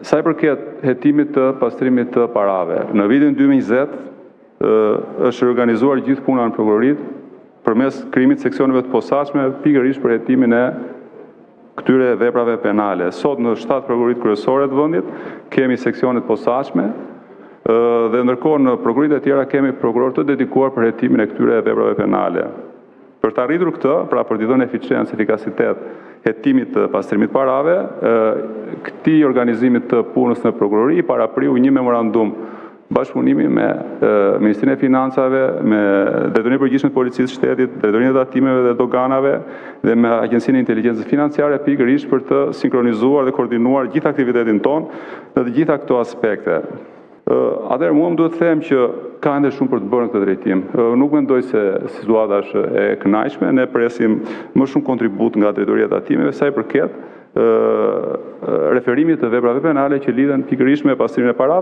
Sa i përket hetimit të pastrimit të parave, në vitin 2020 është organizuar gjithë puna në prokurorit përmes krijimit të seksioneve të posaçme pikërisht për hetimin e këtyre veprave penale. Sot në 7 prokurorit kryesore të vendit kemi seksione të posaçme dhe ndërkohë në prokurorit e tjera kemi prokuror të dedikuar për hetimin e këtyre veprave penale. Për të arritur këtë, pra për t'i dhënë eficiencë, efikasitet hetimit të pastrimit parave, këtij organizimit të punës në prokurori parapriu një memorandum bashkëpunimi me Ministrinë e Financave, me Drejtorinë e Përgjithshme të Policisë së Shtetit, Drejtorinë e Tatimeve dhe Doganave dhe me Agjencinë e Inteligjencës Financiare pikërisht për të sinkronizuar dhe koordinuar gjithë aktivitetin tonë në të gjitha këto aspekte. Atëherë mua më duhet të them që ka ende shumë për të bërë në këtë drejtim. Nuk mendoj se situata është e kënaqshme, ne presim më shumë kontribut nga Drejtoria e Tatimeve sa i përket referimit të veprave penale që lidhen pikërisht me pastrimin e parave.